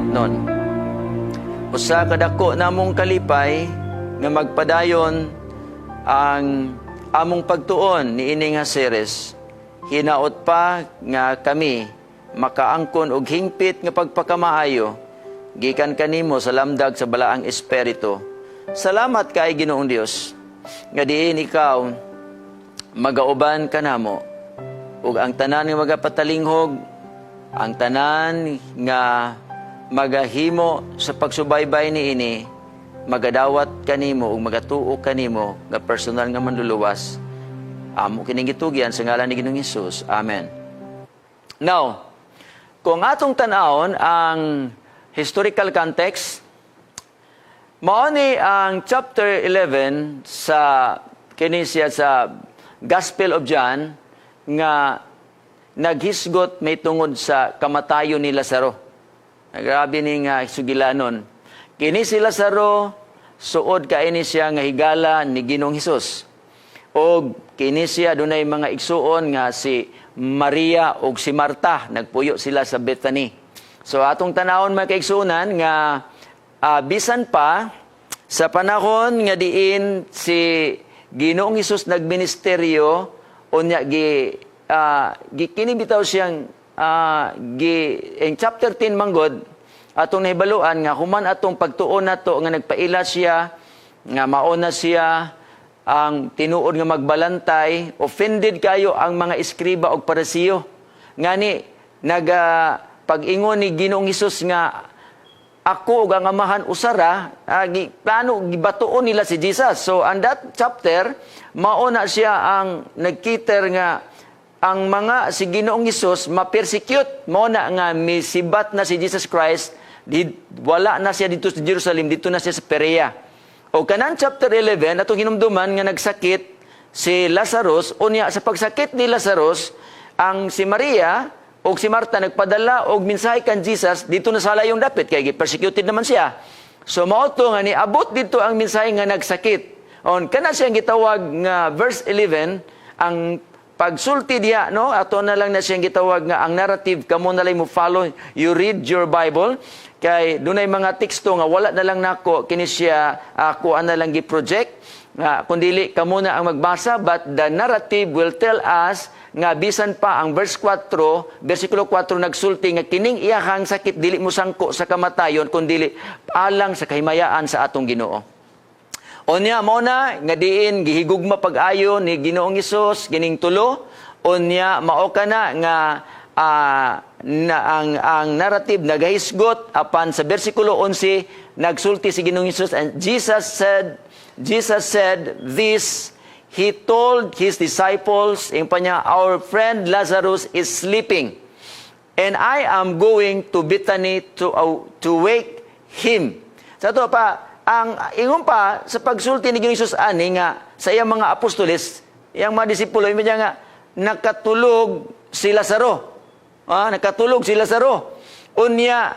nun. Usa kadako namong kalipay nga magpadayon ang among pagtuon ni ini nga series. Hinaot pa nga kami makaangkon og hingpit nga pagpakamaayo gikan kanimo sa lamdag sa balaang espiritu. Salamat kay Ginoong Dios nga diin ikaw magauban kanamo ug ang tanan nga magapatalinghob, ang tanan nga magahimo sa pagsubaybay niini, magadawat kanimo ug magatuo kanimo nga personal nga manluluwas. Amo kining gitugyan sa ngalan ni Ginoong Hesus. Amen. Now, kung atong tan-awon ang historical context, mao ni ang chapter 11 sa kinisiya sa Gospel of John nga naghisgot may tungod sa kamatayon ni Lazaro. Grabe ni nga sugilanon. Kini si Lazaro suod kaini siya nga higala ni Ginoong Hesus. O kini siya dunay mga igsuon nga si Maria ug si Marta, nagpuyo sila sa Bethany. So atong tanawon mga kaigsuonan nga bisan pa sa panahon nga diin si Ginoong Hesus nagministeryo unya kini bitaw siyang in chapter 10 manggod atong nahibaluan nga human atong pagtuon nato nga nagpaila siya nga mauna siya ang tinuod nga magbalantay, offended kayo ang mga eskriba og parisiyo. Ngani pag-ingon ni Ginoong Hesus nga ako ug ang amahan usara, plano gibatuon nila si Jesus. So on that chapter, mauna siya ang nagkiter nga ang mga si Ginoong Hesus ma-persecute mo na nga misibat na si Jesus Christ, wala na siya dito sa Jerusalem, dito na siya sa Perea. O kanan chapter 11, atong hinumduman nga nagsakit si Lazarus, unya sa pagsakit ni Lazarus, ang si Maria o si Marta nagpadala og mensahe kan Jesus dito na sa layong dapit kay persecuted naman siya. So mao to nga niabot dito ang mensahe nga nagsakit. On kana siyang gitawag nga verse 11 ang pagsulti diha, no? Ato na lang na siyang gitawag nga ang narrative kamo na lang mo follow, you read your Bible. Kay dunay mga teksto nga wala na lang nako kini siya ako na lang gi-project nga kundili kamo na ang magbasa, but the narrative will tell us nga bisan pa ang verse 4 versikulo 4 nagsulti nga kining iyahang sakit dili mo sangko sa kamatayon kundili alang sa kahimayaan sa atong Ginoo. Unya mo na nga diin gihigugma pag-ayo ni Ginoong Hesus kining tulo, unya mao kana nga ang narrative nagahisgot apan sa bersikulo 11 nagsulti si Ginoong Hesus, and Jesus said this, he told his disciples, our friend Lazarus is sleeping and I am going to Bethany to wake him. Sa to pa ang ingon pa sa pagsulti ni Ginoong Hesus ani nga sa iyang mga apostoles, iyang mga disipulo, imaya nga nakatulog si Lazaro. Nakatulog si Lazaro. Unya,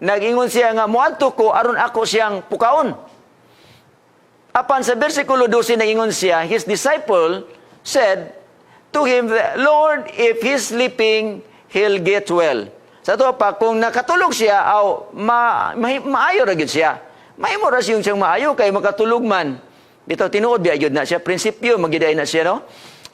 nag-ingon siya nga, muadto ko, aron ako siyang pukaon. Apan sa versikulo 12, nag-ingon siya, his disciple said to him, Lord, if he's sleeping, he'll get well. Sa ito pa, kung nakatulog siya, maayo ra gyud siya. Mahimo ra siyang maayo, kay makatulog man. Dito, tinuod biya gyud na siya. Prinsipyo, magiday na siya, no?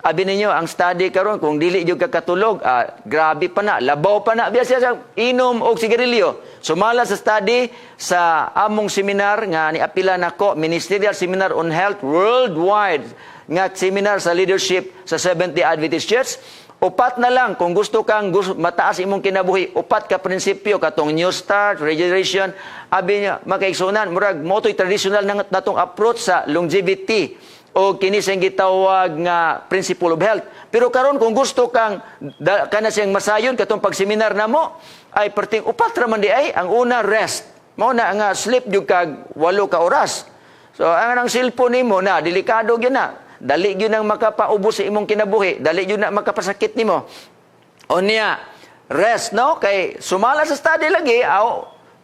Abi ninyo, ang study karon kung dili yung kakatulog, grabe pa na, labaw pa na, biya siya inom o sigarilyo. Sumala sa study sa among seminar nga ni apila nako, Ministerial Seminar on Health Worldwide, nga seminar sa leadership sa Seventh-day Adventist Church. Upat na lang, kung gusto kang mataas imong kinabuhi, upat ka prinsipyo, katong New Start, Regeneration, abi niya, makaigsunan, murag, moto'y traditional natong approach sa longevity, o kini siyang gitawag nga principle of health. Pero karon kung gusto kang kana siyang masayon katong pagseminar namo ay perting upat ra man di ay ang una rest. Mao na nga sleep jud kag 8 ka oras. So ang cellphone nimo na delikado gyud na. Dali gyud nang makapaubos sa imong kinabuhi, dali gyud na makapasakit nimo. Unya rest, no? Kay sumala sa study lagi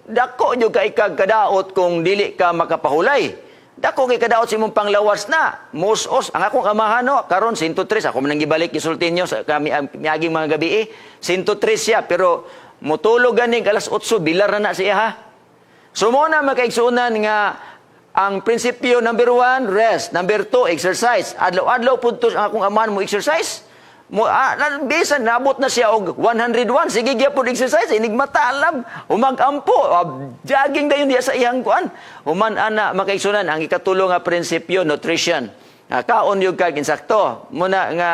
dako jud kay kag kadaot kung dili ka makapahulay. Dako kay kadaot si mong panglawas na. Musos, ang akong amahan, no, karon 103, ako man nang gibalik isultin nyo sa kami aging mga gabi 103 siya, pero mutulog ganing alas 8, bilar na siya ha. So mo na makaigsunan nga ang prinsipyo number 1, rest. Number 2, exercise. Adlaw-adlaw puntos ang akong amahan mo exercise. Bisan nabot na siya og 101, sige gyapon exercise, inig matalab, umagampo, jogging dayon diya sa iyang kuan. Human ana makaigsunan ang ikatulo nga prinsipyo, nutrition. Kaon yung kag insakto. Muna nga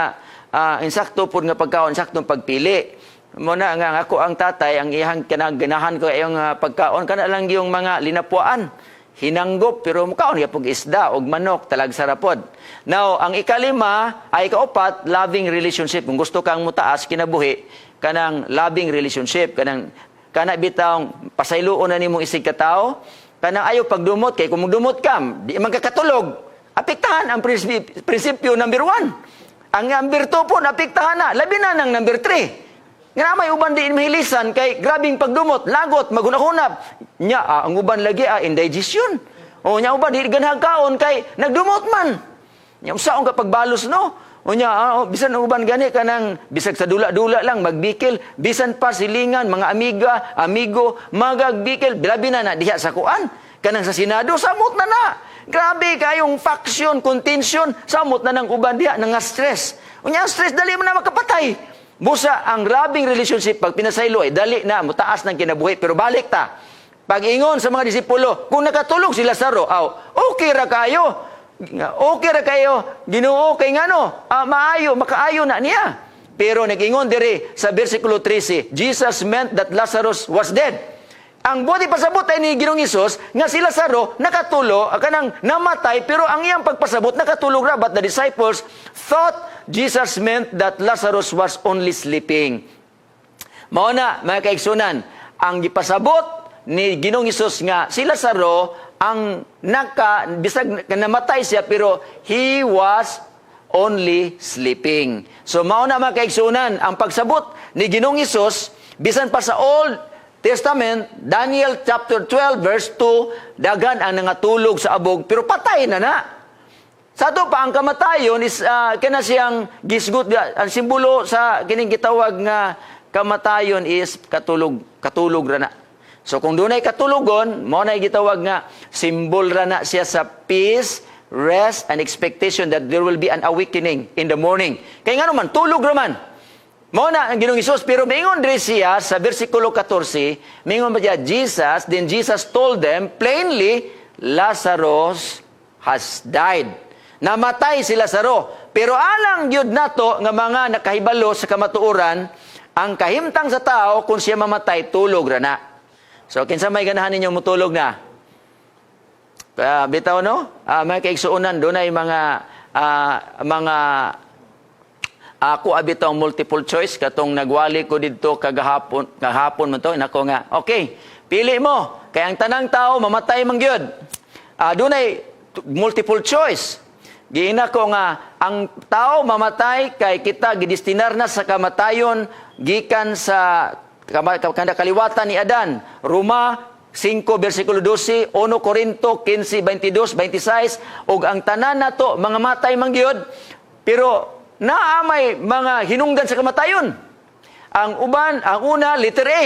insakto pud nga pagkaon, insaktong pagpili. Muna nga ako ang tatay, ang iyang kinaganahan ko yung pagkaon kana lang yung mga linapuan. Hinanggop pero mukaon gyapon isda og manok talag sarapod. Now, ang ikalima ay kaupat, loving relationship. Kung gusto kang mutaas kinabuhi, kanang loving relationship, kana bitawng pasayloon na nimong isig ka tao, kanang ayo pagdumot kay kung dumot kam, di man ka katulog. Apektahan ang prinsipyo number 1. Ang number 2 po apektahan na, labi na ng number 3. Nga may uban din mahilisan kay grabing pagdumot, lagot, magunahunap. Nya, ang uban lagi, indigestion. O nya uban, di ganhag kaon kay nagdumot man. Nya, usaon ka pagbalos, no? O nya, bisan ang uban gani ka ng, bisag sa dula-dula lang, magbikil, bisan pa silingan, mga amigo, magagbikil, labi na diha sa kuan. Kanang sa Senado, samot na. Grabe kayong faction, contention, samot na ng uban diha, nga stress. O nya, stress, dali mo na makapatay. Busa ang loving relationship pag pinasaylo ay dali na mutaas ng kinabuhi pero balik ta. Pag-ingon sa mga disipulo, kung nakatulog si Lazaro, okay ra kayo. Okay ra kayo. Ginoo kay ngano? Makaayo na niya. Pero nag-ingon diri sa bersikulo 13, Jesus meant that Lazarus was dead. Ang buti pasabot ay ni Ginoong Hesus nga si Lazaro nakatulo, kanang namatay pero ang iyang pagpasabot nakatulog ra, but the disciples thought Jesus meant that Lazarus was only sleeping. Mao na mga kaigsunan, ang gipasabot ni Ginoong Hesus nga si Lazaro ang bisag namatay siya pero he was only sleeping. So mao na mga kaigsunan, ang pagsabot ni Ginoong Hesus bisan pa sa Old Testament, Daniel chapter 12 verse 2, dagan ang nangatulog sa abog pero patay na. Sa ito pa, ang kamatayon is kina siyang gisgot. Ang simbolo sa kining gitawag nga kamatayon is katulog ra na. So kung doon ay katulogon, mo na gitawag nga simbol ra na siya sa peace, rest, and expectation that there will be an awakening in the morning. Kaya nga naman, tulog raman. Mo na ang Ginoong Hesus, pero mingon din siya sa versikulo 14, mingon ba siya, then Jesus told them plainly, Lazarus has died. Namatay si Lazaro. Pero alang yun nato nga mga nakahibalo sa kamatuoran, ang kahimtang sa tao kung siya mamatay, tulog ra na. So, kinsa may ganahan ninyong mutulog na? Bitaw no? May kaigsuunan, doon ay mga ako abitong multiple choice katong nagwali ko dito kahapon man to nako nga okay pili mo kay ang tanang tao mamatay man gyud. Dunay multiple choice. Giina ko nga ang tao mamatay kay kita gidestinar na sa kamatayon gikan sa kaliwatan ni Adan. Roma 5 versikulo 12, 1 Corinto 15 22 26 ug ang tanan nato mga matay man gyud pero naamay mga hinungdan sa kamatayon. Ang una, letter A.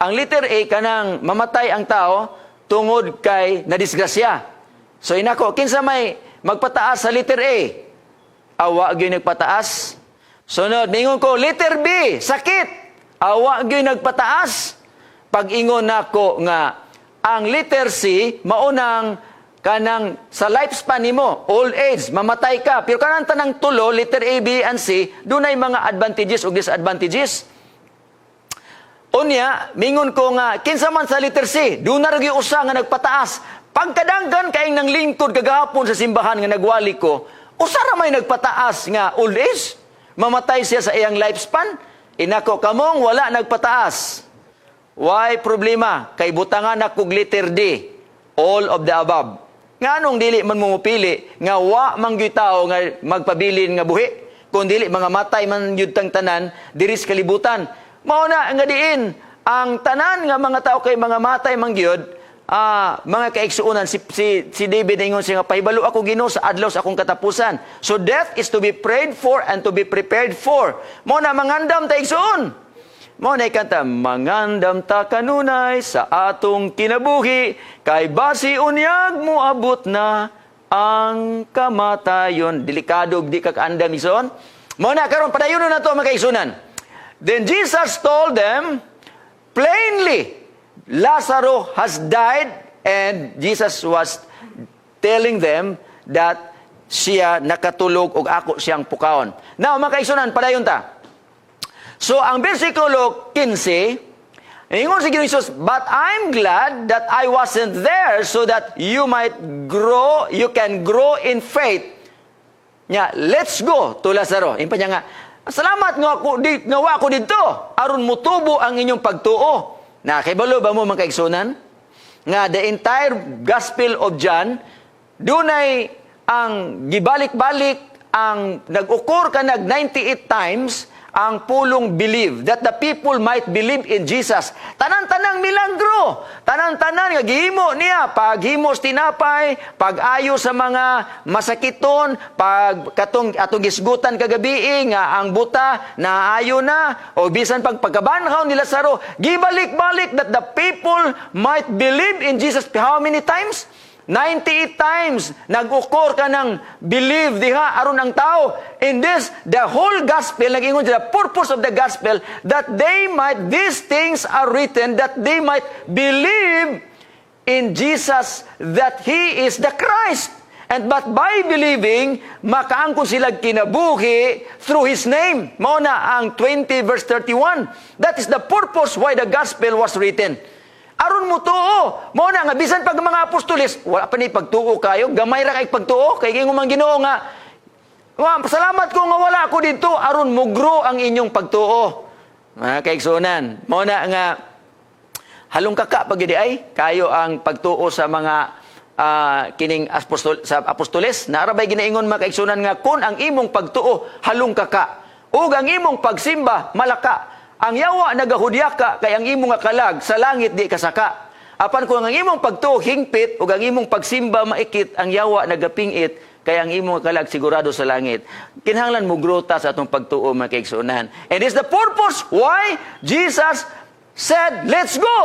Ang letter A, kanang mamatay ang tao tungod kay nadisgrasya. So inako, kinsa may magpataas sa letter A? Awa gyud nagpataas. Sunod, ningon ko, letter B, sakit. Awa gyud nagpataas. Pag-ingon nako nga, ang letter C, maunang kanang sa lifespan nimo, old age, mamatay ka. Pero kanang tanang tulo, letter A, B, and C, dunay mga advantages o disadvantages. Unya, mingon ko nga, kinsa man sa letter C, doon na rin usa nga nagpataas. Pagkadanggan kaing nang lingkod kagahapon sa simbahan nga nagwali ko, usa ra may nagpataas nga old age, mamatay siya sa iyang lifespan. Inako, kamong wala nagpataas. Why problema? Kay butangan ako letter D, all of the above. Nga nung dili man mo pili, nga wa man gyud tao nga magpabilin nga buhi, kung dili mga matay man gyud tang tanan diri sa kalibutan. Mao na nga diin ang tanan nga mga tao kay mga matay man gyud, mga kaigsuonan si David ingon siya nga pahibalo ako Ginoo sa adlaw sa akong katapusan. So death is to be prayed for and to be prepared for. Mao na mangandam ta igsuon. Mo na kanta, mangandam ta kanunay sa atong kinabuhi, kay basi unyag mo abot na ang kamatayon. Delikado, di ka kaandam ison. Mo na, karon padayon na to mga kaigsunan. Then Jesus told them, plainly, Lazarus has died, and Jesus was telling them that siya nakatulog o ako siyang pukaon. Now, mga kaigsunan, padayon ta. So, ang versikulo 15, ingon si Jesus, but I'm glad that I wasn't there so that you can grow in faith. Nya, let's go to Lazarus. Impa niya nga, salamat nga wa ako dito, aron mutubo ang inyong pagtuo. Na, kaibalo ba mo mga kaigsunan? Nga, the entire Gospel of John, dunay ang gibalik-balik, ang nag-occur ka 98 times, ang pulong believe, that the people might believe in Jesus. Tanan-tanang milagro, tanan-tanan nga gihimo niya, paghimo sa tinapay, pag-ayo sa mga masakiton, pag atong gisgutan kagabi nga ang buta naayo na, o bisan pagkabanhaw ni Lazaro, gibalik-balik that the people might believe in Jesus. How many times? 98 times nag-ukor ka ng believe diha aron ang tao. In this, the whole gospel, nag-ingon the purpose of the gospel, that these things are written, that they might believe in Jesus, that He is the Christ. And but by believing, makaangkon sila kinabuhi through His name. Mao na ang 20 verse 31. That is the purpose why the gospel was written. Aron mo tuo. Mo na nga bisan pag mga apostoles, wala pa ni pagtuo kayo, gamay ra kay pagtuo kay ingon man Ginoo nga. Salamat ko nga wala ako dito aron mo grow ang inyong pagtuo. Mga kaigsunan, mo na nga halong kaka pagidi ay kayo ang pagtuo sa mga kining apostoles. Naarabay ginaingon mga kaigsunan nga kun ang imong pagtuo halong kaka ug ang imong pagsimba malaka. Ang yawa nagahudya ka, kay ang imong nga kalag, sa langit di kasaka. Apan kung ang imong pagtuo hingpit, o ang imong pagsimba maikit, ang yawa nagapingit, kay ang imong kalag sigurado sa langit. Kinahanglan mo grota sa atong pagtuo, mga kaigsunan. And it's the purpose why Jesus said, let's go!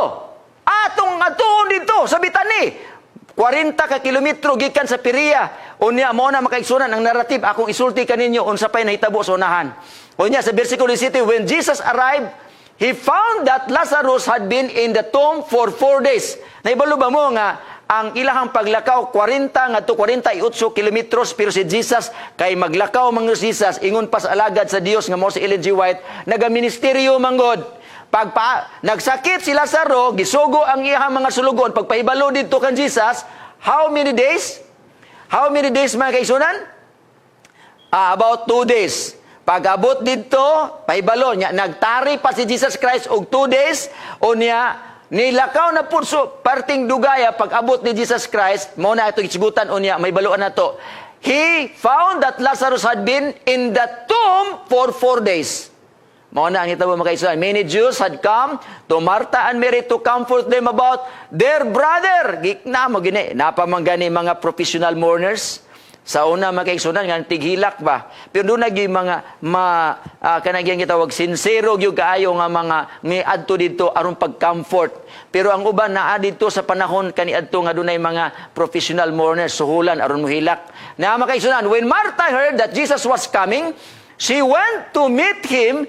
Atong atuon dito, sa Bitani. 40 ka kilometro gikan sa Perea. Unya mo na makaigsunan ang narrative, akong isulti kaninyo, unsa pay nahitabo sa unahan. Unya sa versikulo 17, when Jesus arrived, He found that Lazarus had been in the tomb for 4 days. Naibalo ba mo nga, ang ilahang paglakaw, 40 nga to 48 kilometros, pero si Jesus, kay maglakaw mga Jesus, ingon pa sa alagad sa Dios nga mo si Ellen G. White, nagaministeryo manggod. Nagsakit si Lazaro, gisugo ang iyang mga sulugon, pagpahibalo dito kan Jesus, how many days? How many days mga kaisunan? About 2 days. Pag-abot dito, pahibalo niya, nagtari pa si Jesus Christ og 2 days, o niya, nilakaw na po so, parting dugaya, pag-abot ni Jesus Christ, mo na itong isigutan, o niya, may baluan na to. He found that Lazarus had been in the tomb for 4 days. Mo na ang itabo mga kaisunan. Many Jews had come to Martha and Mary to comfort them about their brother. Gikna mo gini, napamanggani mga professional mourners. Sa una mga kaigsunan nga tighilak ba, pero doon naging mga kanagyan gitawag sincero gyud kaayo nga mga miadto dito aron pag-comfort. Pero ang uban naa dito sa panahon kaniadto nga dunay mga professional mourners suhulan aron mohilak. Na mga kaigsunan, when Martha heard that Jesus was coming, she went to meet Him.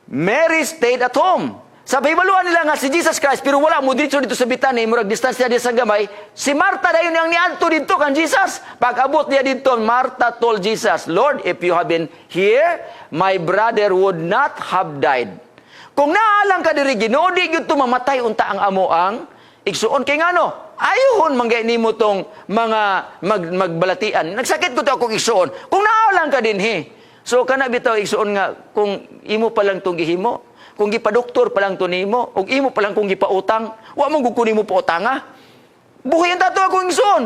Mary stayed at home. Sa Bibaluan nila nga si Jesus Christ, pero wala mo dito sa Bitani, murag distansya niya sa gamay. Si Martha dayon ang niadto dito kan Jesus. Pag abot niya dito, Martha told Jesus, Lord, if you have been here, my brother would not have died. Kung naalang ka diri Ginoo, di gyud mamatay unta ang amo ang igsuon kay ngano. Ayuhon manggay nimo tong mga magbalatian. Nagsakit ko to akong igsuon. Kung naalang ka dinhi. So kana bitaw igsuon nga kung imo pa lang tong gihimo, kung gipa-doktor pa lang to nimo, o imo pa lang kung gipa-utang, wa mong kukunin mo pa utanga. Buhi ang tato akong igsoon.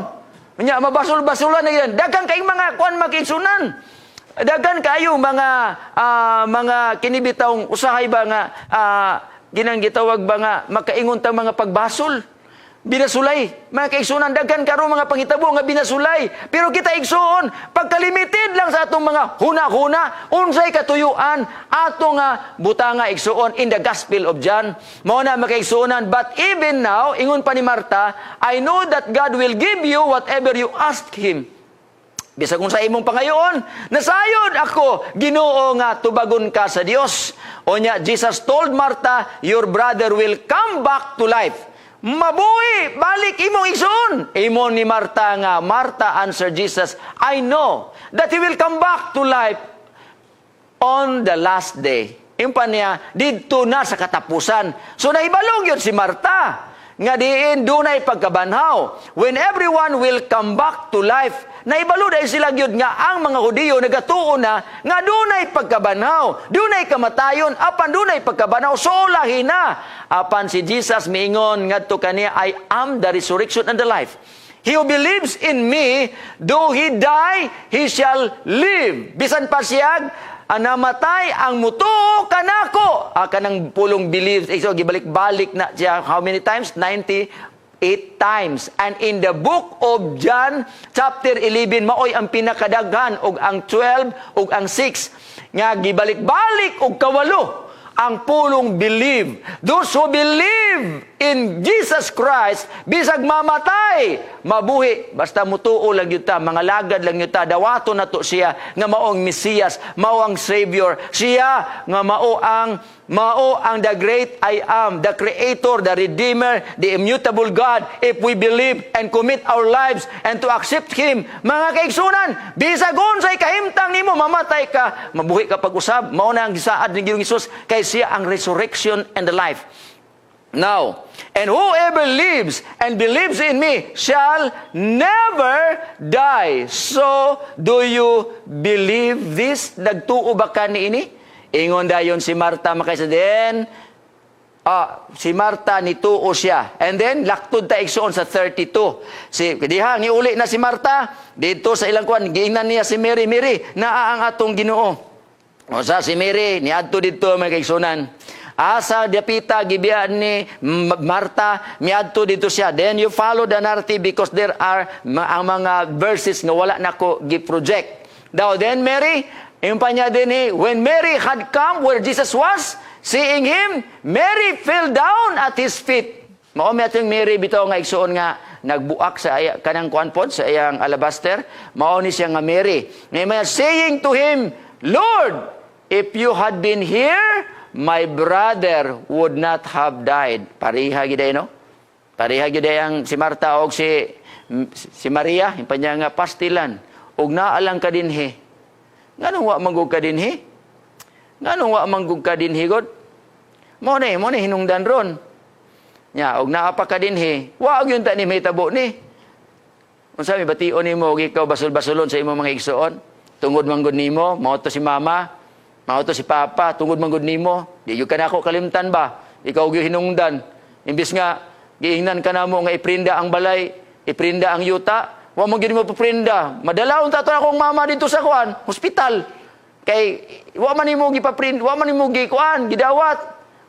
Nya mabasol-basolan na yan. Dagan kayong mga kuan makigsunan. Dagan kayo mga kinibitawng usahay ba nga ginang gitawag ba nga makaingon ta mga pagbasol. binasulay. Mga kaigsunan, daghan karon mga pangitabo nga binasulay. Pero kita igsuon, pagkalimited lang sa atong mga huna-huna, unsay katuyuan ato nga butanga igsuon in the Gospel of John. Mao na mga kaigsunan, but even now, ingon pa ni Marta, I know that God will give you whatever you ask Him. Bisag kung sa imong pangayoon, nasayod ako, Ginoo nga tubagon ka sa Dios. Onya, Jesus told Martha, your brother will come back to life. Mabuhi, balik imong igsoon. Imo ni Martha nga, Martha answered Jesus, I know that he will come back to life on the last day. Impa niya, didto na sa katapusan. So nahibalog yun si Martha. Nga diin, dunay pagkabanhaw. When everyone will come back to life, naibalo dahil sila gyud nga ang mga Hudiyo nagatuo na nga dunay pagkabanhaw, dunay kamatayon, apan dunay pagkabanhaw, so lahi na. Apan si Jesus miingon ngadto kaniya, I am the resurrection and the life. He who believes in me, though he die, he shall live. Bisan pa siyag, namatay ang mutuo kanako. Kanang pulong believe, so gibalik-balik na siya how many times? 98 times. And in the book of John, chapter 11, maoy ang pinakadaghan, og ang 12, og ang 6, nga gibalik-balik og kawalo ang pulong believe. Those who believe in Jesus Christ, bisag mamatay, mabuhi. Basta mutuo lang yun ta, mga lagad lang yun ta, dawato na to siya, nga maong Mesiyas, mao ang Savior. Siya, nga mao ang the great I am, the Creator, the Redeemer, the immutable God. If we believe and commit our lives and to accept Him, mga kaigsunan, bisag unsay kahimtang nimo, mamatay ka, mabuhi ka pag-usab. Mao na ang gisaad ni Ginoong Hesus, kay siya ang resurrection and the life. Now, and whoever lives and believes in me shall never die. So, do you believe this? Nagtuo ba ka ni ini? Ingon dayon si Marta makaysa din. Si Marta nituo siya. And then, laktod ta igsuon sa 32. Diha, niuli na si Marta. Dito sa ilang kuan, giingnan niya si Mary. Mary, naa ang atong Ginoo. O sa si Mary, niadto dito may kaigsunan. Asa dapita gibian ni Marta, miadto dito siya. Then you follow the narrative because there are ang mga verses nga wala nako gi-project. Then Mary, yung pa niya din when Mary had come where Jesus was, seeing him, Mary fell down at his feet. Mao mi atong Mary bitaw nga igsuon nga nagbuak sa kanang kuan pod sa iyang alabaster. Mao ni siya nga Mary. May saying to him, Lord, if you had been here, my brother would not have died. Pareha giday no? Pareha giday ang si Marta og si Maria, yung panya nga pastilan. Og naalang ka dinhi. Nganong wa manggug ka dinhi? Nganong wa manggug ka dinhi god? Mo ni hinungdan ron. Nya og naa pa ka dinhi. Wa gyud ta ni mahitabo ni. Unsa mi bation nimo og ikaw basol-basolon sa imong mga igsuon? Tungod manggod nimo, mao to si mama. Mao to si Papa, tungod manggod nimo, di gyud kanako kalimtan ba? Ikaw gyud hinungdan. Imbis nga giingnan ka namo nga iprinda ang balay, iprinda ang yuta, wa mo gyud mo paprinda. Madalawon ta to akong mama dito sa kuan, hospital. Kay wa man nimo gipaprinda, wa man nimo gikuan, gidawat.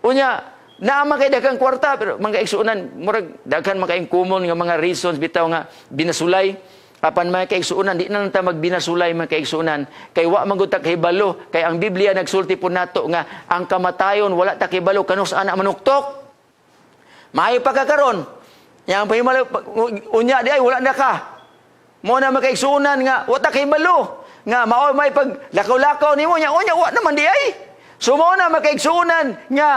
Unya, naa man kay daghang kwarta pero mga igsuonan, murag daghan man kay common nga mga reasons bitaw nga binasulay. Apan mga kaigsuunan, di na nanta magbinasulay mga kaigsuunan. Kay wa man gud ta kahibalo, kay ang Biblia nagsulti po nato nga ang kamatayon wala ta kahibalo kanus ana manuktok. Maayo pa ka karon. Yang pahimalo unya di ay wala na ka. Mo na mga kaigsuunan nga wa ta kahibalo. Nga mao may pag lakaw-lakaw nimo nya unya wa naman di ay. So mo na mga kaigsuunan nga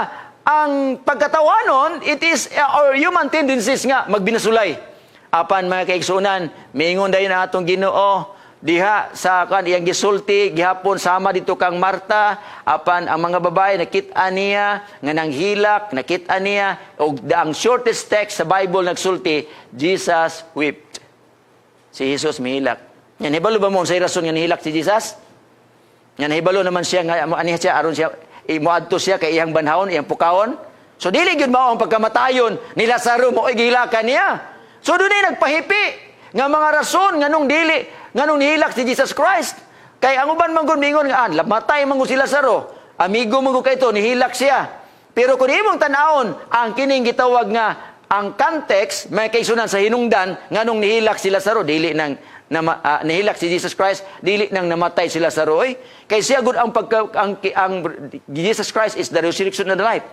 ang pagkatawanon it is our human tendencies nga magbinasulay. Apan mga kaigsunan, miingon dayon na atong Ginoo diha sa kan iyang gisulti gihapon sama dito kang Marta. Apan ang mga babae nakit-an niya nga nanghilak, nakit-an niya og ang shortest text sa Bible nagsulti, Jesus wept. Si Jesus mihilak. Yan hibalo ba mo sa rason nga nihilak si Jesus? Yan hibalo naman siya nga aniha siya aron siya moadto siya kay iyang banhawon, iyang pukawon. So dili gyud mao ang pagkamatayon ni Lazaro mo gihilakan niya. So doon ay nagpahipi nga mga rason nganong dili, nganong nihilak si Jesus Christ. Kay ang uban man gud mingon nga matay man gud si Lazaro. Amigo man gud kay ito, nihilak siya. Pero kung imong tan-awon ang kining gitawag nga ang context may kaisunan sa hinungdan nganong nihilak si Lazaro dili nang nihilak si Jesus Christ dili nang namatay si Lazaro kay siya gud ang Jesus Christ is the resurrection and the life.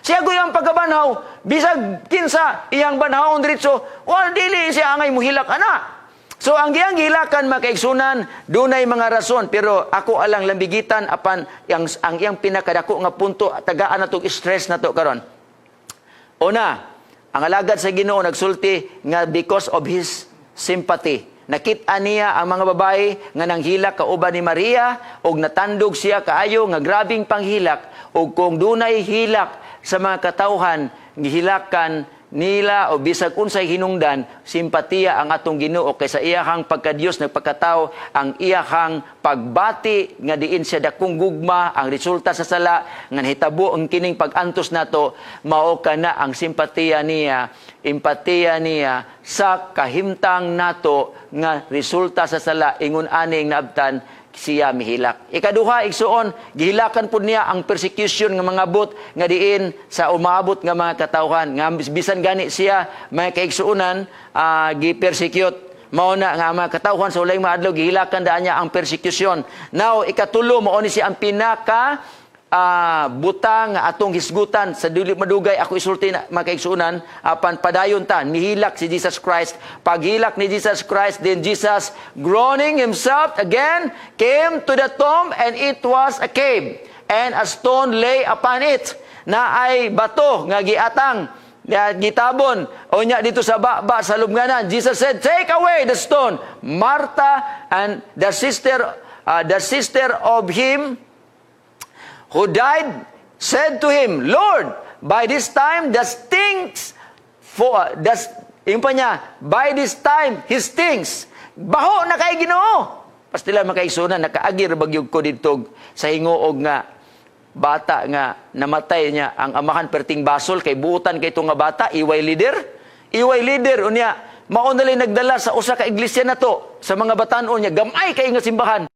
Siya gud ang pagkabanhaw bisag kinsa iyang banhawon diretso wal dili siya angay muhilak ana. So ang giyang hilakan makaigsunan dunay mga rason pero ako alang lambigitan apan ang iyang pinakadako nga punto tagaan natong stress nato karon. Una, ang alagad sa Ginoo nagsulti nga because of his sympathy. Nakita niya ang mga babae nga nanghilak kauban ni Maria og natandog siya kaayo nga grabing panghilak og kung dunay hilak sa mga katawhan gihilakan nila o bisag unsay hinungdan simpatiya ang atong Ginoo kaysa iyahang pagka-Dios nagpakatao ang iyahang pagbati nga diin siya dakong gugma ang resulta sa sala nga nahitabo ang kining pag-antos nato mao kana ang simpatiya niya empatiya niya sa kahimtang nato nga resulta sa sala ingon aning naabtan siya mihilak. Ikaduha, igsuon, gihilakan po niya ang persecution ng mga bot nga diin sa umabot nga mga katawhan. Nga bisan gani siya, mga kaigsuunan, gi-persecute. Mauna nga mga katawhan sa ulay maadlaw, gihilakan daan niya ang persecution. Now, ikatulo, mauni siya ang pinaka butang atong hisgutan sa dili madugay ako isulti na makaigsunan apan padayon ta nihilak si Jesus Christ. Paghilak ni Jesus Christ, then Jesus groaning himself again came to the tomb and it was a cave and a stone lay upon it. Na ay bato nga giatang gitabon o nya dito sa baba sa lubnganan. Jesus said, take away the stone. Martha and the sister of him who died said to him, Lord, by this time by this time he stinks. Baho na kay Ginoo. Pastila makaigsunan nakaagir bagyog ko didtog sa hingoog nga bata nga namatay niya ang amahan perting basol kay buutan kay nga bata iway leader unya mao na nagdala sa usa ka iglesia nato sa mga batan-on niya gamay kay nga simbahan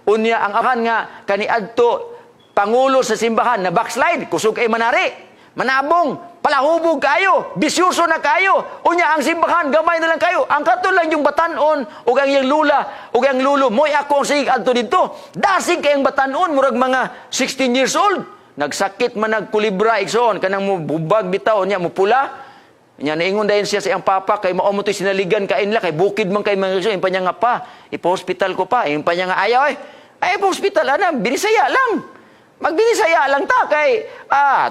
unya ang amahan nga kaniadto pangulo sa simbahan na backslide, kusog kay manari, manabong, palahubog kayo, bisyoso na kayo, unya ang simbahan, gamay na lang kayo. Ang katol lang yung batanon, o ang yung lula, o ang lulo, mo'y ako ang sige adto dito. Dasig kayong batanon, murag mga 16 years old. Nagsakit man nagkulibra, igsoon, kanang mo bubag bitaw niya, mo pula. Nya naingon dayon siya sa iyang papa, kay mao mo to'y sinaligan kainla, kay bukid man kay mga igsoon, impanya nga pa, ipa-hospital ko pa, impanya nga ayaw ay pa-hospital, binisaya lang. Magbinisaya lang ta kay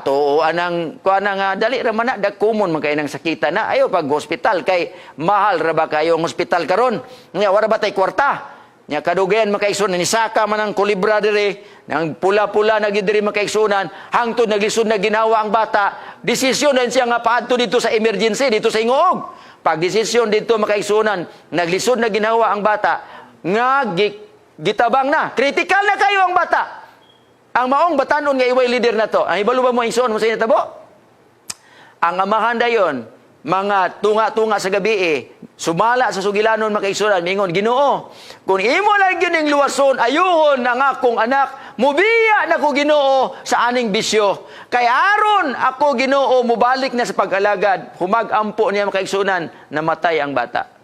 tuuan ang kuana nga dali ra man na kumon man kay nang sakita na ayo pag hospital kay mahal ra ba kayo ang hospital karon nya wala ba tay kwarta nya kadugayan makaigsoon ni saka man ang kulibra diri nang pula-pula na gid diri makaigsunan hangtod naglisod na ginawa ang bata desisyon na siya nga paadto dito sa emergency dito sa Hingoog pag desisyon dito makaigsunan naglisod na ginawa ang bata nga gitabang na critical na kayo ang bata. Ang maong batanon nga iway leader na to, ang ibalo ba mo igsoon mo sa inatabo? Ang amahan dayon, mga tunga-tunga sa gabi sumala sa sugilanon makaigsunan, mingon, Ginoo, kung imo lang yun yung luwason, ayuhon ang akong anak, mubiya na ko Ginoo sa aning bisyo. Kay aron ako Ginoo, mubalik na sa pag-alagad, humag-ampo niya makaigsunan, namatay ang bata.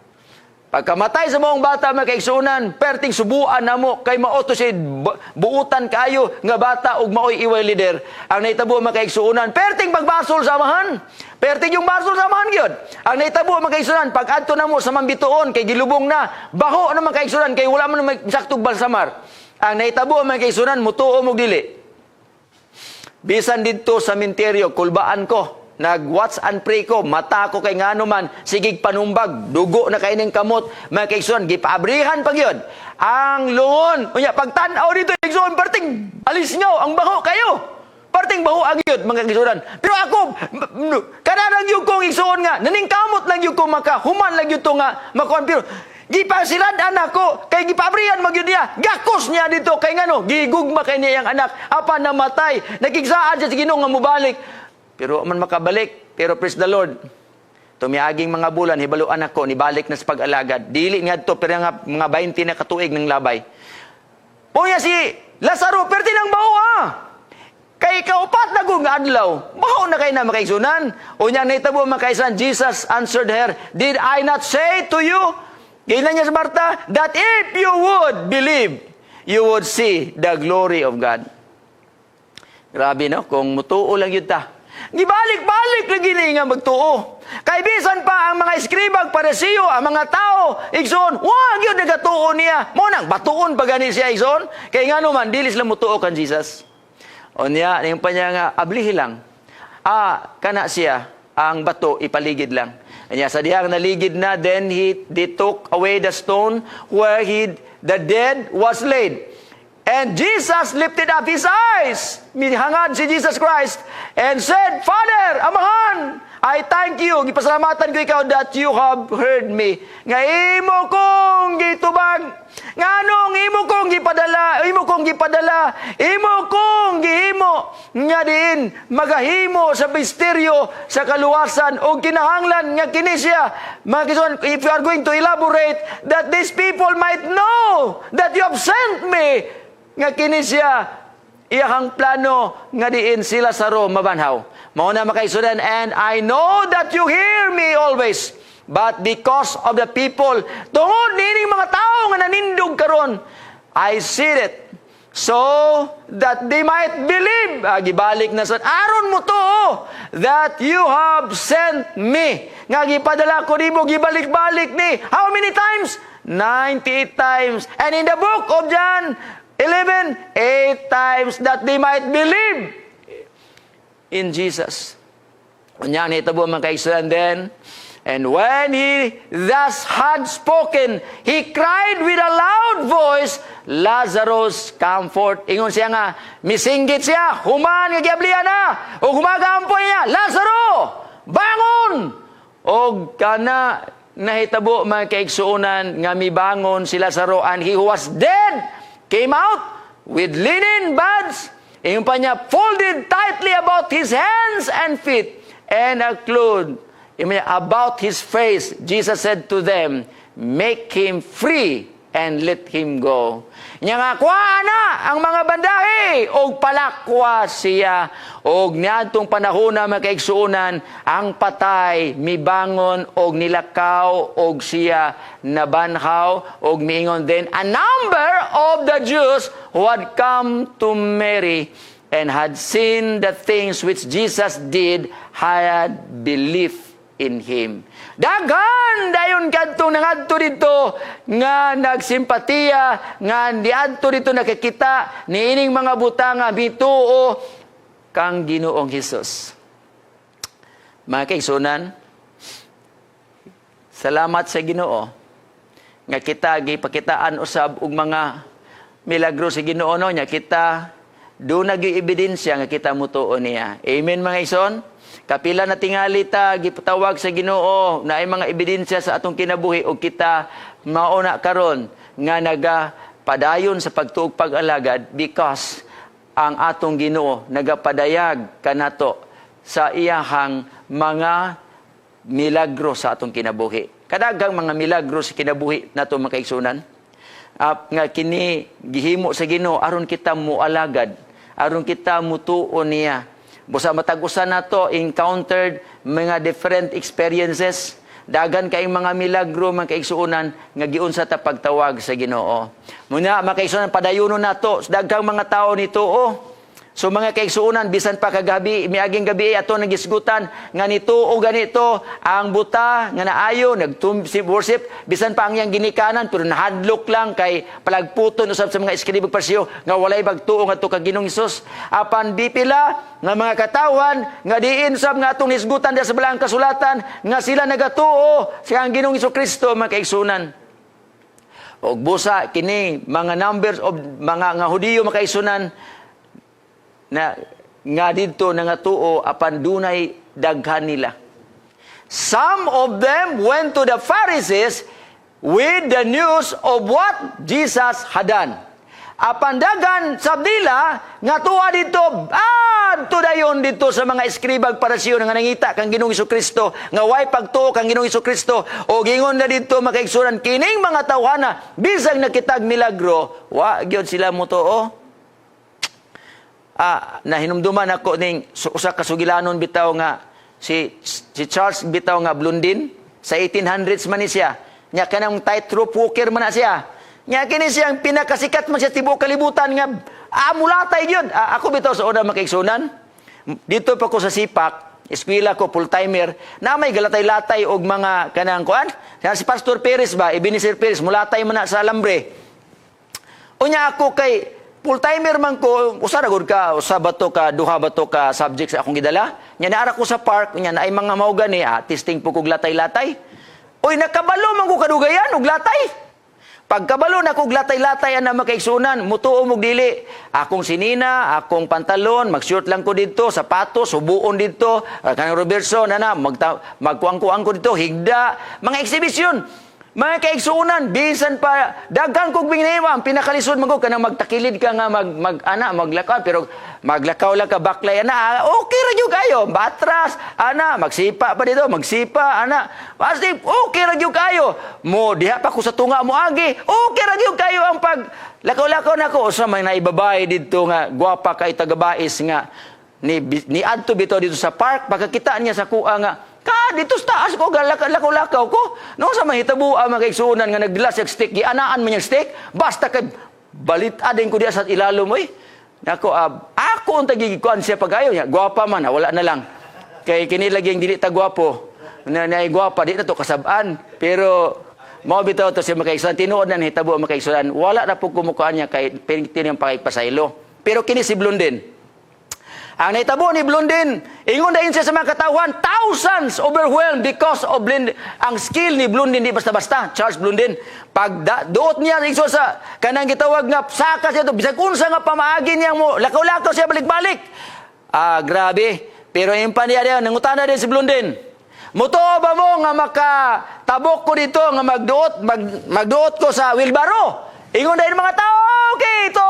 Pagkamatay sa maong bata makaigsunan, perting subuan na mo, kay maoto si buutan kayo nga bata ug maoy iway leader. Ang naitabo makaigsunan, perting pagbasol sa amahan. Perting yung basol sa amahan gyud. Ang naitabo makaigsunan, pag adto na mo sa mambituon, kay gilubong na, baho na makaigsunan, kay wala man saktog balsamar. Ang naitabo makaigsunan, mutuo mo dili. Bisan dito sa minteryo, kulbaan ko. Nag-watch and pray ko, mata ko kay ngano man, sigig panumbag, dugo na kay ning kamot, mga kaigsoon, gipaabrihan pag yun. Ang lungon, unya, pagtanaw dito, kaigsoon, parting alis nyo, ang baho kayo. Parting baho ang yun, mga kaigsoon. Pero ako, kananang yung kong igsoon nga, naning kamot lang yung kong human lang yung to nga, makuhan, pero gipasilan anak ko, kay gipabrihan magyud niya, gakos niya dito, kay ngano, gigugma kay niya yung anak, apa namatay, nagigsaan siya sa Ginoo nga mubalik. Pero man makabalik, pero praise the Lord. Tumiaging mga bulan, hibaluan ako, nibalik na sa pag-alagad. Dili nga ito, pero nga mga 20 na katuig ng labay. Unya si Lazaro, perti ng baho Kay kaupat na kung adlaw, baho na kayo na makaigsunan. Unyang nahitabo makaisan, Jesus answered her, "Did I not say to you," kailan niya sa Marta, "that if you would believe, you would see the glory of God." Grabe no, kung mutuo lang yun ta. Gibalik-balik lagi nga magtuo. Kay bisan pa ang mga eskribag paresiyo, ang mga tao, igsoon, wag yun nagatuo niya. Mo nang batuon pa gani siya igsoon. Kay nga naman, dilis lang mutuo kan Jesus. O niya, yung pa niya nga, ablihi lang. Kana siya, ang bato, ipaligid lang. Niya, sa diyang naligid na, then they took away the stone where the dead was laid. And Jesus lifted up his eyes, hangad si Jesus Christ, and said, "Father, Amahan, I thank you, gipasalamatan ko ikaw that you have heard me. Nga imo kong gitubag, nganong imo kong gipadala, imo kong gihimo, nga diin magahimo sa misteryo sa kaluwasan o kinahanglan nga kini siya." If you are going to elaborate, that these people might know that you have sent me, nga kini siya iyahang plano nga diin sila sa Rome mabanhaw. Mao na makaisudan, "And I know that you hear me always, but because of the people, tungod nining mga tao nga nanindog karon, I said it, so that they might believe." Gibalik na sa aron mo to, that you have sent me. Nga gipadala ko nimo, gibalik-balik ni. How many times? 98 times. And in the book of John 11, 8 times, that they might believe in Jesus. Unya ni tabo man kay then, and when he thus had spoken, he cried with a loud voice, "Lazarus, come forth." Ingon siya nga, misinggit siya, human nga giablian na, o humagampoy niya, "Lazaro, bangon!" Og kana nahitabo man kay igsuonan nga mibangon si Lazaro, and he who was dead came out with linen bands, yung pa niya, folded tightly about his hands and feet, and a cloth about his face. Jesus said to them, "Make him free and let him go." Nya nga, kuha na ang mga bandahe, og palakwa siya. Og niadtong panahon na makaigsuunan, ang patay, mibangon, og nilakaw, og siya nabanhaw, og miingon then, a number of the Jews who had come to Mary and had seen the things which Jesus did, had believed in him. Daghan dayon kadto nangadto dito nga nagsimpatiya, nga diadto dito nakakita niining mga butanga bituo kang Ginoong Hesus. Mga kaigsunan, salamat sa Ginoo nga kita gipakitaan usab og mga milagro sa Ginoo nya kita do nag-ebidensya nga kita mutuo niya. Amen mga igsoon. Kapila na tingali ta gipatawag sa Ginoo na ay mga ebidensya sa atong kinabuhi og kita mauna karon nga nagapadayon sa pagtuog pag-alagad because ang atong Ginoo nagapadayag kanato sa iyahang mga milagro sa atong kinabuhi. Kadagang mga milagro sa kinabuhi nato mga kaigsunan. Nga kini gihimo sa Ginoo aron kita mualagad, aron kita mutuo niya. Busa matag-usa nato encountered mga different experiences, dagan kay mga milagro mga kaigsuonan nga giunsa ta pagtawag sa Ginoo. Muna makaigsuonan padayonon nato daghang mga tao nituo. So mga kaigsuonan bisan pa kagabi miaging gabi ato nagisgutan nga nituo ganito ang buta nga naayo worship bisan pa ang yang ginikanan pero nahadlok lang kay palagputon usab sa mga eskribong parsiyo nga walay bagtuo ngadto kag Ginoong Hesus. Apan bipila nga mga katawan nga diin sab nga atong nisgutan sa balang kasulatan nga sila nagatuo sa ang Ginoong Hesukristo mga kaigsuonan. Og busa kini mga numbers of mga nga Hudiyo mga kaigsuonan na nga dito nangatuo apan dunay daghan nila. Some of them went to the Pharisees with the news of what Jesus had done. Apan daghan sab nila nga tuwa dito adto dayon dito sa mga eskribag parasiyo nga nangita kang Ginoong Hesukristo nga way pagtuo kang Ginoong Hesukristo o gingon na dito makaigsunan kining mga tawhana bisag nakitag milagro wa gyud sila motuo. na hinumduman ako ning usa ka sugilanon bitaw nga si Charles bitaw nga Blondin sa 1800s man ni siya. Nya kanang tightrope walker man na siya. Nya kini siyang pinakasikat man siya tibuok kalibutan nga mulatay gyud. Ako bitaw sa una makaigsunan. Dito pa ko sa Sipak, eskwela ko full-timer, na may galatay-latay og mga kanang kuan. Si Pastor Perez ba, Ebenezer Perez, mulatay man na sa alambre. Unya ako kay full-timer man ko, usa ra gud ka, usa ba to ka, duha ba to ka subjects akong gidala. Nya naara ko sa park, nya na ay mga mauga ni, testing po kog latay-latay. Uy, nakabalo man ko kadugayan og latay. Pagkabalo na kog latay-latay na makaigsunan, mutuo mog dili. Akong sinina, akong pantalon, mag-short lang ko dito, sapatos, subuon dito, kanang Robertson, magkuang-kuang ko dito, higda, mga exhibition. Mga kaigsunan, bisan pa, dagang kog bingiwa, ang pinakalisod mo ko, kanang magtakilid ka nga, maglakaw, pero maglakaw lang ka, baklay, okay ra gyud kayo, batras, magsipa pa dito, magsipa, pasti, okay ra gyud kayo, mo, diha pa ko sa tunga mo agi, okay ra gyud kayo ang pag, lakaw-lakaw na ko, sa may naibabay dito nga, guwapa kay tagabais nga, ni adto bito dito sa park, pagkakita niya sa kuha nga, dito sa taas ko, lakaw-lakaw ko. No, sa mahitabuan, makaigsunan nga nagdila siya stick, gianaan man yung stick, basta kay balita din ko diya sa ilalo mo eh. Ako ang tagigikuan siya pag-ayaw niya. Gwapa man, wala na lang. Kay kinilaging dili ta gwapo. Na gwapa, di na to kasabaan. Pero, mo bitaw to siya makaigsunan. Tinuod na nahitabo ang makaigsunan. Wala na po kumukuhaan niya kay pinitinin yung pakigpasaylo. Pero kini si Blondin. Ang naitabo ni Blondin, ingon dahin siya sa mga katawan, thousands overwhelmed because of ang skill ni Blondin, di basta-basta, Charles Blondin. Pag doot niya, iso sa kanang gitawag nga, saka siya to, bisag unsa nga pamaagi niya mo, lakaw-lakaw siya balik-balik. Grabe. Pero yung paniya nangutana din si Blondin. Mutuo ba mo nga makatabok ko dito, nga magduot ko sa wheelbarrow? Ingon dahin mga tao, okay, ito.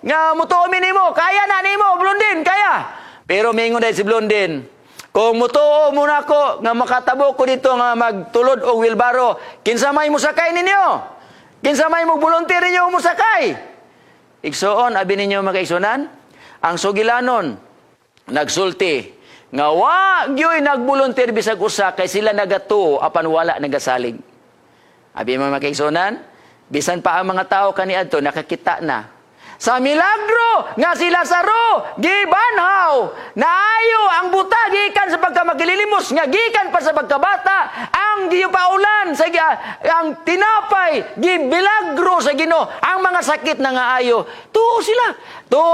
Nga mutuomi nimo, kaya na nimo, Blondin, kaya. Pero mingon dahil si Blondin, kung mutuo muna ko, nga makatabo ko dito, nga magtulod o wheelbarrow, kinsamay mo sakay ninyo. Kinsamay mo volunteer ninyo mo sakay. Igsoon, abi ninyo makaigsunan, ang sugilanon, nagsulti, nga wag yo'y nagvolunteer bisag usa, kay sila nagatuo, apan wala nagasalig. Abi mga makaigsunan, bisan pa ang mga tao kaniadto nakakita na. Sa milagro nga si Lazaro gibanhaw, naayo ang buta gikan sa pagkamagililimos, nga gikan pa sa pagkabata, ang giyupaulan sa ang tinapay gibilagro sa Ginoo, ang mga sakit na nga ayo. Tuo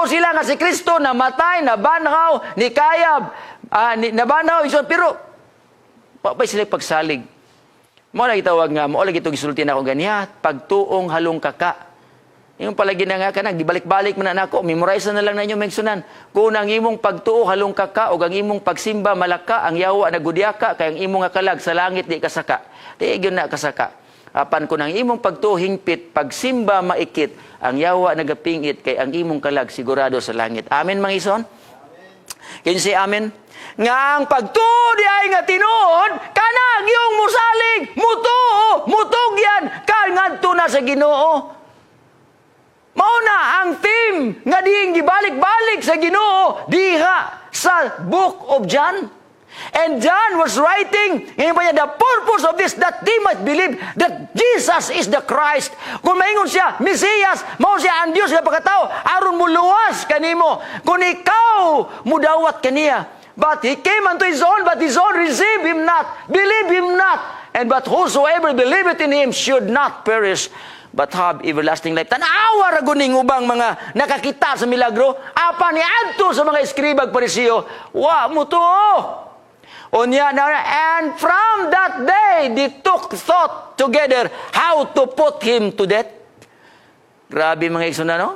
sila nga si Kristo namatay, nabanhaw, ni kayab, nabanhaw iso, pero pa sila pagsalig. Mo lagi tawag nga, mo lagi itong isulti na ako ganiya, pagtuong halong kaka. Yung palagi na nga ka na, gibalik-balik mo na ako, memorize na lang na inyo megsunan. Kung ang imong pagtuo halong kaka, o ang imong pagsimba malaka, ang yawa na gudyaka, kay ang imong akalag sa langit di kasaka. Di yun na kasaka. Apan kung ang imong pagtuo hingpit, pagsimba maikit, ang yawa nagapingit, kay ang imong kalag sigurado sa langit. Amen, mga ison? Kinsi amen? Nga ang pagtuo di ay nga tinuod, kanang yung musalig, mutugyan, kangadto na sa Ginoo. Mauna ang team nga dihing gibalik-balik sa Ginoo diha sa Book of John. And John was writing, the purpose of this, that they might believe that Jesus is the Christ. Kung maingon siya, Mesiyas, mao siya ang Dios nga pagkatao, aron muluwas kanimo. Kung ikaw mudawat kaniya. But he came unto his own, but his own received him not, believe him not. And but whosoever believeth in him should not perish, but have everlasting life. Tanawa ra guning ubang mga nakakita sa milagro, apa ni adto sa mga eskribag parisiyo, wa mutuo. Unya na, and from that day they took thought together how to put him to death. Grabe mga igsoon no?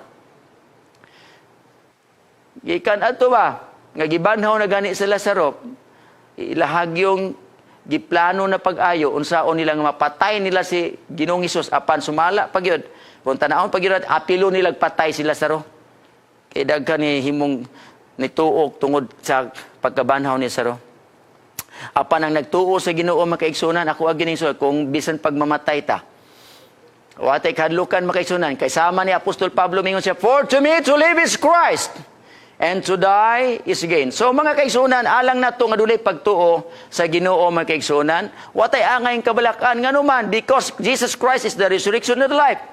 Gikan adto ba? Nga gibanhaw na gani sa Lazaro, ilahag yung giplano na pag-ayo, unsaon nila nga mapatay nila si Ginoong Hesus, apan sumala pagyod. Kung tanaon pagyod, apilo nila patay si Lazaro. Kay daghan ni himong nituok tungod sa pagkabanhaw ni Lazaro. Apan ang nagtuo sa Ginoo makaigsunan, ako ag giningso, kung bisan pagmamatay ta, watay kadlukan makaigsunan, kay sama ni Apostol Pablo mingon siya, for to me to live is Christ, and to die is gain. So mga kaigsunan, alang na ito nga dunay pagtuo sa Ginoo mga kaigsunan. Watay angay kabalakan nga naman because Jesus Christ is the resurrection and the life.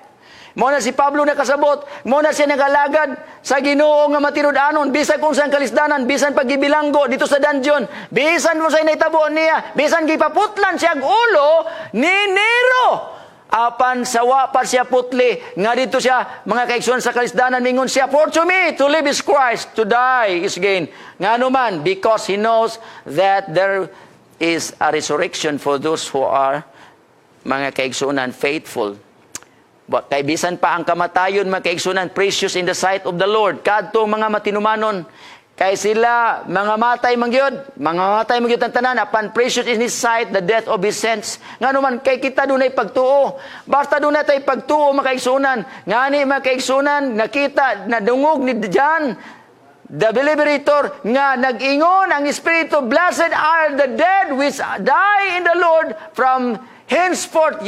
Muna si Pablo nakasabot, muna siya nagalagad sa Ginoo nga matinud-anon, bisan kung saan kalisdanan, bisan paggibilanggo dito sa dungeon, bisan mo sa inaytabo niya, bisan gipaputlan siya ang ulo ni Nero. Apan sawa pa siya putli, nga dito siya, mga kaigsunan sa kalisdanan, mingon siya, for to me, to live is Christ, to die is gain. Nga naman, because he knows that there is a resurrection for those who are, mga kaigsunan, faithful. Kay bisan pa ang kamatayon, mga kaigsunan, precious in the sight of the Lord. Kadto mga matinumanon, kay sila mga matay mangyod ang tanan, apan precious in His sight the death of His saints. Nga naman, kay kita dunay pagtuo. Basta dunay tay pagtuo, mga kaigsunan. Ngani, mga kaigsunan, nakita, nadungog ni John, the Liberator, nga nag-ingon ang Espiritu, blessed are the dead which die in the Lord from henceforth.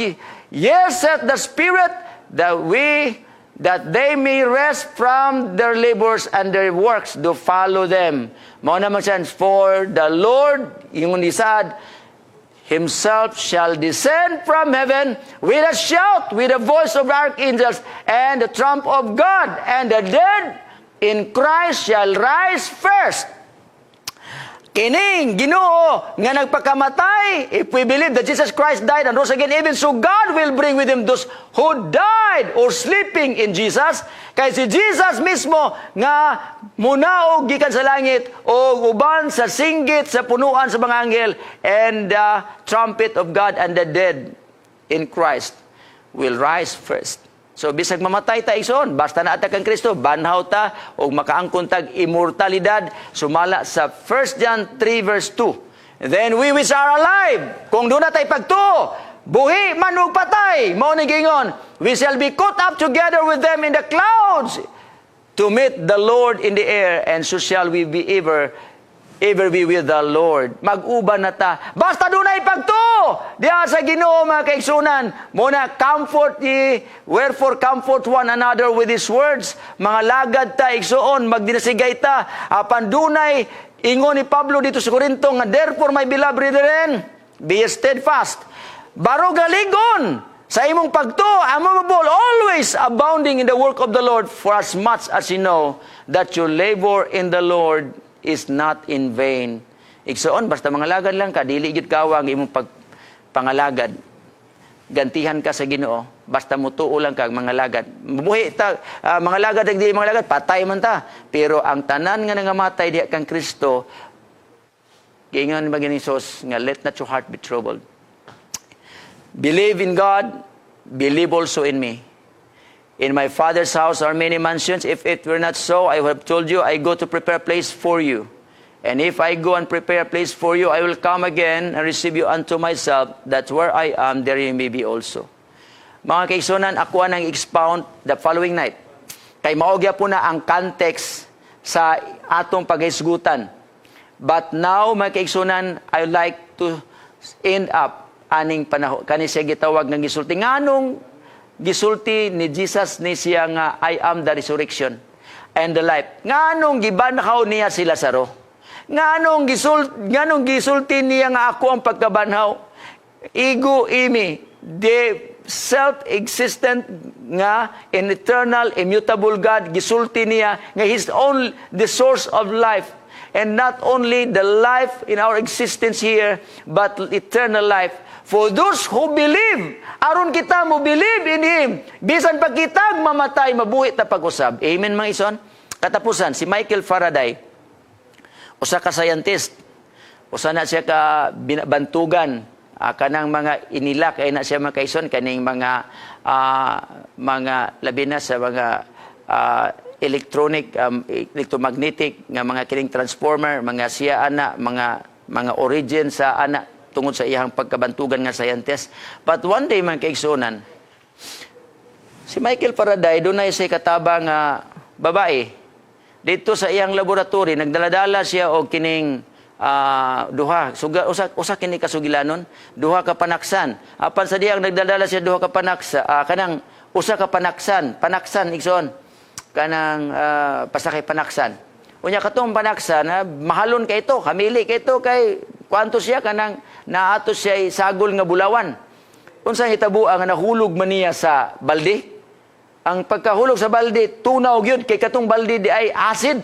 Yes, saith the Spirit, that they may rest from their labors and their works do follow them. Mao naman siya, for the Lord, yung nisad, Himself shall descend from heaven with a shout, with the voice of archangels, and the trump of God, and the dead in Christ shall rise first. Kining Ginoo nga nagpakamatay, if we believe that Jesus Christ died and rose again, even so God will bring with Him those who died or sleeping in Jesus. Kaya si Jesus mismo nga munaog gikan sa langit o uban sa singgit sa punuan sa mga anghel, and the trumpet of God, and the dead in Christ will rise first. So bisag mamatay ta ison, basta naata kang Kristo, banhaw ta og makaangkon tag immortalidad, sumala sa 1 John 3 verse 2. Then we which are alive, kung doon na tay pagtuo, buhi man ug patay, mao ni gingon, we shall be caught up together with them in the clouds to meet the Lord in the air, and so shall we be ever be with the Lord. Mag-uban na ta. Basta dunay pagtuo diha sa Ginoo, mga kaigsunan. Muna, comfort ye, wherefore comfort one another with His words. Mga lagad ta, igsuon, magdinasigay ta. Apan dunay, ingon ni Pablo dito sa Corinto, nga therefore, my beloved brethren, be steadfast. Barog galigon sa imong pagtuo, immovable, always abounding in the work of the Lord, for as much as you know that your labor in the Lord is not in vain. Igsoon, basta mga lagad lang ka, dili gyud kawang imong pangalagad. Gantihan ka sa Ginoo, basta mutuo lang ka mga lagad. Mabuhi ta, mga lagad ag dili mga lagad, patay man ta. Pero ang tanan nga nangamatay diha kang Kristo, giingon ba ni Jesus nga let not your heart be troubled. Believe in God, believe also in me. In my Father's house are many mansions. If it were not so, I would have told you, I go to prepare a place for you. And if I go and prepare a place for you, I will come again and receive you unto myself, that where I am, there you may be also. Mga kaigsunan, ako nang expound the following night. Kay maogya po na ang context sa atong paghisgutan. But now, mga kaigsunan, I would like to end up aning panahon. Kani siya gitawag ng gisulti. Nganong gisulti ni Jesus ni siya nga, I am the resurrection and the life. Nganong gibanhaw niya si Lazaro? Nganong gisulti niya nga ako ang pagkabanhaw? Ego imi, the self-existent nga, in eternal, immutable God, gisulti niya nga He's only the source of life. And not only the life in our existence here, but eternal life. For those who believe, aron kita mo believe in Him, bisan pag kita mamatay, mabuhi ta pag-usab. Amen, mga ison? Katapusan, si Michael Faraday, usa ka scientist, usa na siya ka bantugan, kanang mga inilak, ay na siya mga kaison, kaning mga labi na sa mga electronic, electromagnetic, nga mga kining transformer, mga siya ana, mga origin sa ana, tungod sa iyang pagkabantugan nga scientist. But one day, mga kaigsunan, si Michael Faraday, doon na siya katabang babae. Dito sa iyang laboratory, nagdaladala siya o kining duha. Usa kini kasugilanon, duha ka panaksan. Apan sa diyang nagdaladala siya duha ka panaksa, kanang usa ka panaksan, igsoon, kanang pasakay panaksan. Unya katong panaksan, mahalon kay ito, hamili kay ito, kay kwanto siya, kanang naato siya sagol nga bulawan. Unsa hitabo ang nahulog man niya sa balde? Ang pagkahulog sa balde, tunaw gyud kay katong balde di ay acid.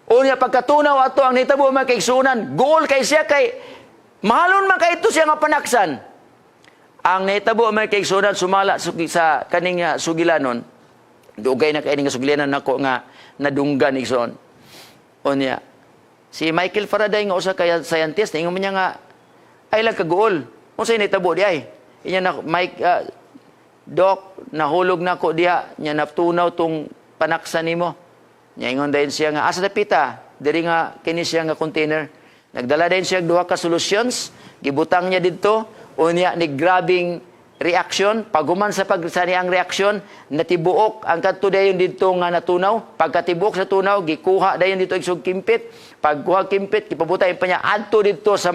Unya pagkatunaw ato ang nitabo man kay sunan, goal kay siya kay mahalon man kay ito siya nga panaksan. Ang nitabo man kay sunan sumala sa kaning sugilanon. Dugay na kay nga sugilanon nako nga nadunggan igsoon. Unya si Michael Faraday nga usa kay scientist ingon niya nga ay lang kagool. Unsa nitabo di ay? Inya na Mike Doc, nahulog na ko diha, nya natunaw tong panaksan nimo. Nya ingon dayon siya nga asa dapita, diri nga kini siya nga container. Nagdala dayon siya duha ka solutions, gibutang niya didto, unya ni grabing reaction, paguman sa niyang reaksyon, natibuok ang kadto dayon didto nga natunaw. Pagkatibuok sa tunaw, gikuha dayon dito isog kimpit. Pagkuha kimpit, ipabutay pa niya adto dito sa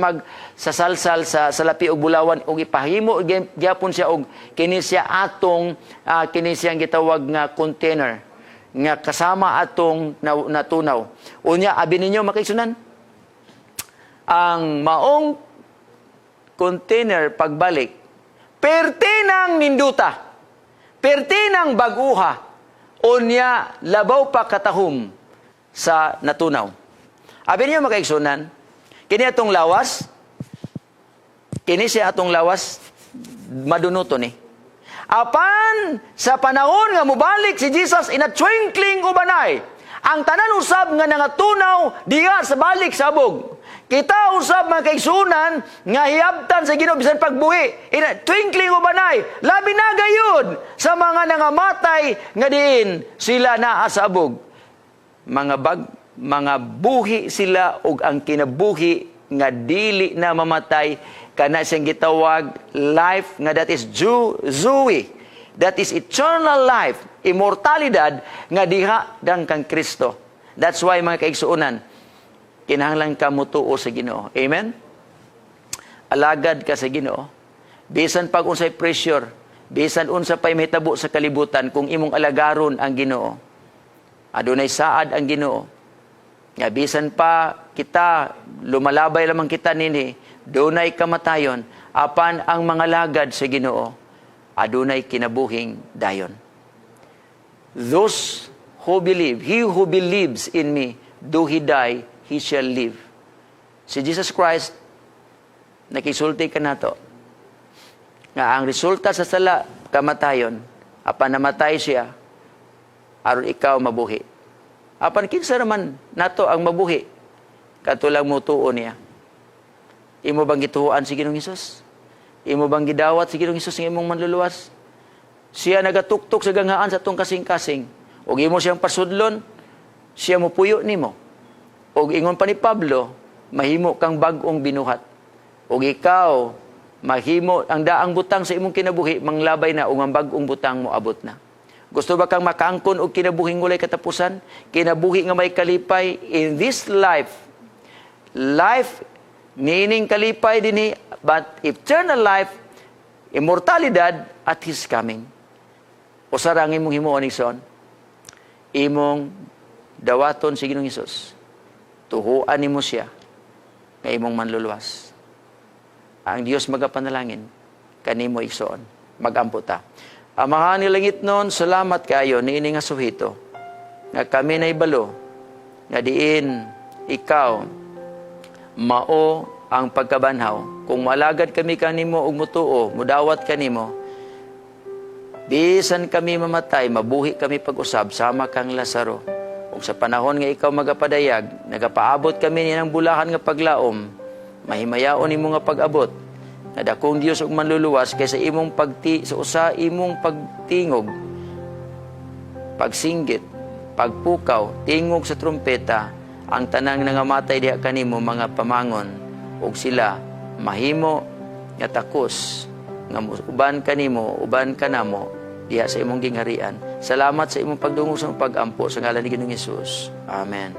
sa salsal sa salapi og bulawan og ipahimo gyapon siya og kini siya atong kini siyang gitawag nga container nga kasama atong natunaw. Unya abi ninyo makigsunan ang maong container pagbalik pertinang ninduta, pertinang baguha, unya labaw pa katahom sa natunaw. Abi niyo makaigsunan, kini atong lawas, kini siya atong lawas, madunuto ni. Apan sa panahon nga mubalik si Jesus in a twinkling of an eye, ang tanan usab nga nangatunaw diha sa balik sa abog. Kita usab mga kaigsunan nga hiabtan sa Ginoo bisan pagbuhi. In a twinkling of an eye, labi na gayud sa mga nangamatay nga diin sila naa sa abog. Mga buhi sila og ang kinabuhi nga dili na mamatay kana siyang gitawag life nga that is Zoe, that is eternal life, immortalidad nga diha dang kang Kristo. That's why mga kaigsuonan, kinahanglan ka mutuo sa Ginoo. Amen. Alagad ka sa Ginoo. Bisan pag unsay pressure, bisan unsa pay mahitabo sa kalibutan, kung imong alagaron ang Ginoo, adunay saad ang Ginoo. Nga bisan pa kita, lumalabay lamang kita nini, dunay kamatayon, apan ang mga lagad sa Ginoo, adunay kinabuhing dayon. Those who believe, he who believes in me, though he die, he shall live. Si Jesus Christ, nakisulti ka na to, nga ang resulta sa sala, kamatayon, apan namatay siya, aron ikaw mabuhi. Apan kinsa naman nato ang mabuhi katulang mo tuo niya. Imo bang gituhuan si Ginoong Hesus? Imo bang gidawat si Ginoong Hesus ng imong manluluwas? Siya nagatuktok sa gangaan sa tong kasing-kasing. Og imo siyang pasudlon, siya mo puyo nimo. Og ingon pa ni Pablo, mahimo kang bag-ong binuhat. Og ikaw mahimo ang daang butang sa imong kinabuhi manglabay na og ang bag-ong butang mo abot na. Gusto ba kang makaangkon og kinabuhing walay katapusan? Kinabuhi nga may kalipay in this life. Life, meaning kalipay dinhi, but eternal life, immortalidad at His coming. O sarang imong himuon igsoon, imong dawaton si Ginoong Hesus. Tuhuan nimo siya nga imong manluluwas. Ang Dios magapanalangin kanimo igsoon. Magampo ta. Amahan ni langit nun, salamat kayo ni ini nga suhito. Nga kami na ibalo, nga diin ikaw mao ang pagkabanhaw. Kung malagad kami kanimo og mutuo, mudawat kanimo, bisan kami mamatay, mabuhi kami pag-usab, sama kang Lazaro. Kung sa panahon nga ikaw magapadayag, nagapaabot kami ng bulahan nga paglaom, mahimayaon nimo nga pag-abot, na dakong Dios ug manluluwas kaysa imong sa usa imong pagtingog, pagsinggit, pagpukaw, tingog sa trumpeta, ang tanang nangamatay diha kanimo mga pamangon, ug sila mahimo nga takos nga uban kanimo, uban kanamo diha sa imong gingharian. Salamat sa imong pagdungog sa pag-ampo sa ngalan ni Ginoong Hesus. Amen.